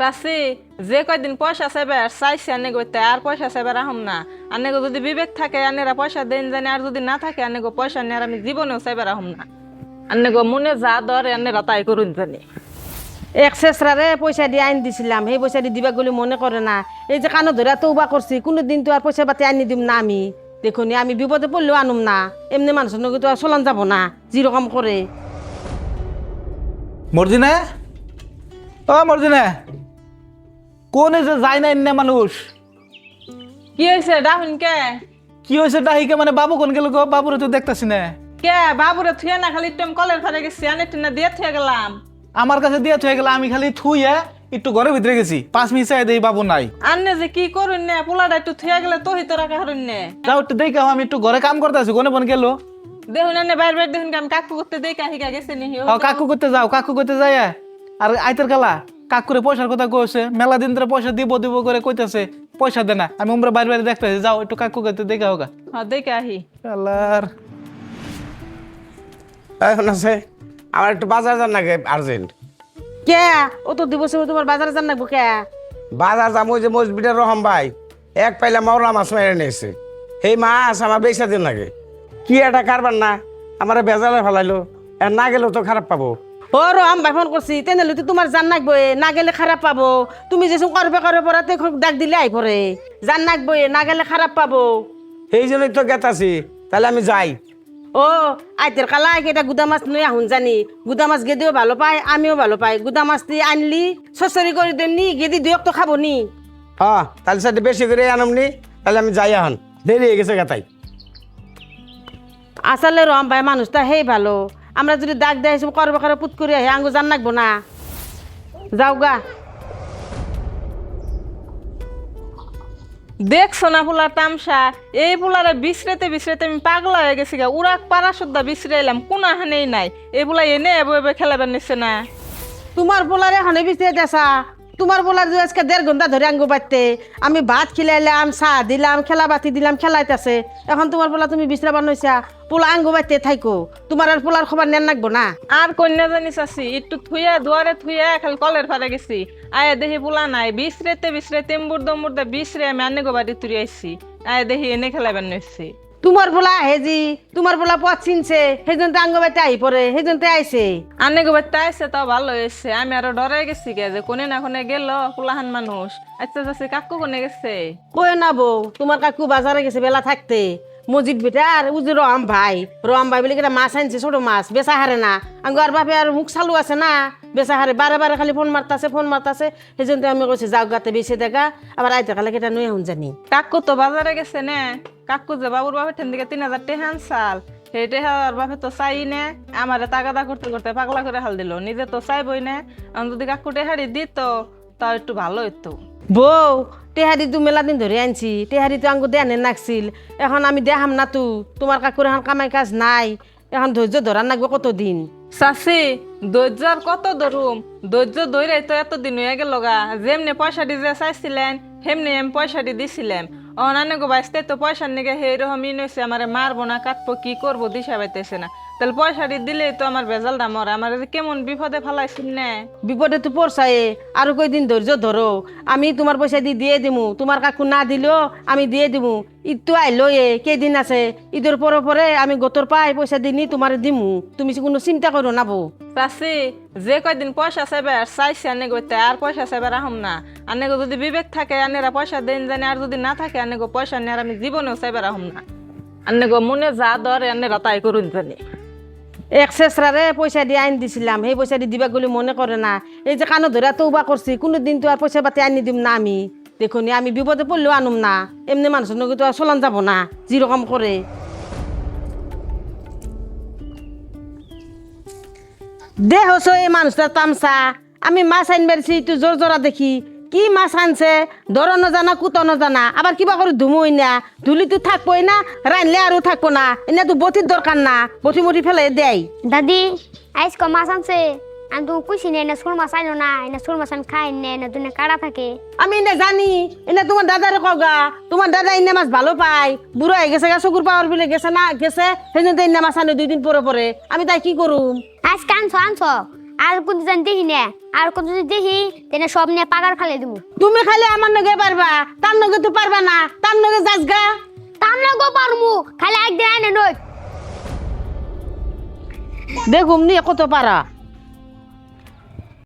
চাচি যে কয়দিন পয়সা চাইবে চাইছি আনে গইতে আর পয়সা চাইবে রাখুম না। আনে যদি বিবেক থাকে আনেরা পয়সা দেন জানি, আর যদি না থাকে আনে পয়সা নিয়ে আর আমি জীবনেও চাইবে রাখুম না। আনে মনে যা ধরে আনেরা তাই করুন জানি। এক শেষরারে পয়সা দিয়ে আইন দিছিলাম, সেই পয়সা দিয়ে দিবা বলে মনে করে না। এই যে কানো ধরে তৌবা করছি, কোনোদিন তো আর পয়সা পাতি আনি দিম না আমি। দেখুন আমি বিপদে পড়লেও আনুম না, এমনি মানুষের নগে তো আর চলন যাব না যেরকম করে। মর্জিনা, ও মর্জিনা, কোন যে যায় না এনে মানুষ? কি হয়েছে ডাহুন কে? কি হয়েছে ডাহিকে মানে বাবু কোন গেল গো? বাবুরে তো দেখতাছি না। কে বাবুরে থুয়ে না, খালি একটু কলের ফারে গেছি, আনে টিনা দিয়ে থুয়ে গেলাম। আমার কাছে দিয়ে থয়ে গেল, আমি খালি থুইয়া একটু ঘরের ভিতরে গেছি, 5 মিনিট চাই দেই বাবু নাই। আন্নে যে কি করুন নে, পোলাটা একটু থুয়ে গেলে তো হিত রাখা হরুন নে। যাও একটু দেখে আমি একটু ঘরে কাম করতে আছি, কোনে বন গেল? দেখুন আনে বাইরে বাইরে দেখুন আমি কাকু করতে দেখা হিকা গেছে নি। কাকু করতে যাও, কাকু করতে যাই। আর আইতের কালা কাকুরে পয়সার কথা কইছে, মেলা দিন ধরে পয়সা দিব দিব করে কইতাছে, পয়সা দে না। আমি উমরা বাইরে বাইরে দেখতেছি, যাও একটু কাকু করতে দেখে হোগা। হ্যাঁ দেখে আহি। আল্লাহর এখন আছে আমার একটু বাজার যান নাকি আর্জেন্ট। কে ও তো দিবসে তোমার বাজারে যান নাকবো কে? বাজার যাম ওই যে মসজিদের রহম ভাই এক পাইলা মাওলা মাছ মেরে নিয়েছে, সেই মাছ আমার বেচা দিন লাগে। কি একটা কারবার না, আমার বেজালে ফেলাইলো, আর না গেলেও তো খারাপ পাবো। ও রহম ভাই ফোন করছি, তেনেহলে তো তোমার জান নাকবো, না গেলে খারাপ পাবো। তুমি যে করবে করে পড়াতে ডাক দিলে আই পরে জান নাকবো, না গেলে খারাপ পাবো। সেই জন্যই তো গেতাছি, তাহলে আমি যাই। ও আইতের কালা এটা গুদা মাছ নই আহুন জানি, গুদা মাছ গেদিও ভালো পাই, আমিও ভালো পাই। গুদা মাছ দিয়ে আনলি সসরি করে দেননি, গেদি দুয়ক তো খাবো নি। হ্যাঁ তাহলে সাথে বেশি করে আনমনি, তাহলে আমি যাই এখন, দেরি হয়ে গেছে গেতাই। আসলে রহম ভাই মানুষটা হেই ভালো, আমরা যদি ডাক দেয় করবে করে পুত করে আহে আঙ্গু জান নাকবো না। যাও গা। দেখছো না পোলার তামসা? এই পোলারে বিছড়েতে বিছড়েতে আমি পাগলা হয়ে গেছি গা। উড়াক পাড়া সুদ্ধা বিছড়ে এলাম, কোন হানেই নাই। এই পোলা এনে এবে এবে খেলাবার নিচ্ছে না। তোমার পোলারে এখানে বিছিয়ে দেছা, তোমার পোলার যে আজকে 1.5 ঘন্টা ধরে আঙ্গু বাড়তে, আমি ভাত খিলাইলাম, চা দিলাম, খেলা বাতি দিলাম, খেলাইতেছে। এখন তোমার পোলা তুমি বিছরা বানাইছা, পোলা আঙ্গু বাড়তে থাইকো, তোমার আর পোলার খবর নেন নাকবো না। আর কন্যা জানিস আছি একটু থুইয়া দুয়ারে থুইয়া খালি কলের ফারে গেছি, আয় দেখি পোলা নাই। বিছড়েতে বিছড়েতে এম্বুর দম্বুরদা বিছড়ে আমি আনে গো বাড়ি তুই আইসি, আয় দেখি এনে খেলাবার নিচ্ছি। তোমার পোলা হেজি, তোমার পোলা পথ চিনছে, সেই জন্য আঙ্গু বাড়তে আই পরে, সেই জন্য আইসে। আনে গো বাড়িতে আইসে তাও ভালো হয়েছে, আমি আরো ডরে গেছি গে যে কোনে না কোনে গেল পোলাহান মানুষ। আচ্ছা যাচ্ছি কাকু কোনে গেছে? কই না বউ, তোমার কাকু বাজারে গেছে বেলা থাকতে। মসজিদ বেটার উজি রহম ভাই বলে কেটা মাছ আনছে, ছোট মাছ বেচা হারে না। আঙ্গু আর বাপে আর মুখ চালু আছে না, বেচা হারে বারে বারে খালি ফোন মারতাছে। সেই জন্য আমি কইছি যাও গাতে বেশি দেখা, আবার আইতে কালে কেটা নই এখন জানি। কাকু তো বাজারে গেছে নে। কাকু যে বাবুর বাপের ঠেন দিকে 3000 টেহান সাল, সেই টেহার বাপে তো চাই নে। আমারে তাগাদা করতে করতে পাগলা করে হাল দিল, নিজে তো চাইবই না। আমি যদি কাকু টেহারি দিত তাও একটু ভালো হইতো। বউ টেহারি তো মেলা দিন ধরে আনছি, টেহারি তো আঙ্গু দেয়ানে নাকছিল। এখন আমি দেখাম না তো, তোমার কাকুর এখন কামাই কাজ নাই, এখন ধৈর্য ধরার নাকবো কতদিন। চাচি ধৈর্য আর কত ধরুম, ধৈর্য ধরে তো এতদিন হয়ে গেল গা। যেমনি পয়সাটি যে চাইছিলেন সেমনি আমি পয়সাটি দিছিলাম। অনানে গো বাঁচতে তো পয়সার নিকে সেইরকম নইছে, আমারে মারবো না কাটবো কি করবো দিশা পাইতেছে না। তাহলে পয়সাটি দিলেই তো আমার বেজালটা মরে, আমার যে কেমন বিপদে ফেলাইছিল না। বিপদে তো পড়ছাই, আরো কয়দিন ধৈর্য ধরো, আমি তোমার পয়সা দিয়ে দিমু। তোমার কাকু না দিলেও আমি দিয়ে দিমু। ঈদ তো আইলো কেদিন আছে, ঈদের পরে আমি গোতর পাই পয়সা দিনি তোমার দিমু, তুমি কোনো চিন্তা করো না বউ। চাচি যে কয়দিন পয়সা চাইবে চাইছি আনে গইতে আর পয়সা চাইবে রাখুম না। আনে যদি বিবেক থাকে আনেরা পয়সা দেন জানি, আর যদি না থাকে আনে পয়সা নিয়ে আর আমি জীবনেও চাইবে রাখুম না। আনে মনে যা ধরে আনেরা তাই করুন জানি। এক শেষরারে পয়সা দিয়ে আইন দিছিলাম, সেই পয়সা দিয়ে দিবা বলে মনে করে না। এই যে কানো ধরে তৌবা করছি, কোনোদিন তো আর পয়সা পাতি আনি দিম না আমি। দেখুন আমি বিপদে পড়লেও আনুম না, এমনি মানুষের নগে তো আর চলান যাব না যেরকম করে। দেহস এই মানুষটার তামসা, আমি মাছ আইন বেড়েছি তুই জোর জোরা দেখি কি মাছ আনছে, ধরো না জানা কুতো না জানা, আবার কিবা করে ধুমোই না, ধুলি তো থাকবোই না, রানলে আরও থাকবো না। এনে তো বটির দরকার না, বটি মটি ফেলে দেয়। দাদি আইস ক মাছ আনছে, আমি তো কুছি নে না সুর মাছ আইলো না, এনে সুর মাছ আমি খাই নে না দুনে কাড়া থাকে। আমি এনে জানি, এনে তোমার দাদারে কগা, তোমার দাদা এনে মাছ ভালো পায়, বুড়ো হয়ে গেছে, চকুর পাওয়ার বিলে গেছে না গেছে, সেই জন্য এনে মাছ আনে 2 দিন পরে। আমি তাই কি করুম? আজকে আনছো আর কোন দিন দেখি না আর কোন দিন দেখি তেনে সব নিয়ে পাগার খালে দিমু তুমি খালি আমার নগে পারবা, তার নগে তো পারবা না, তার নগে যাস গা। তাম লাগো পারমু খালি একদিন আইনে নই দেখুম নিয়ে কত পারা।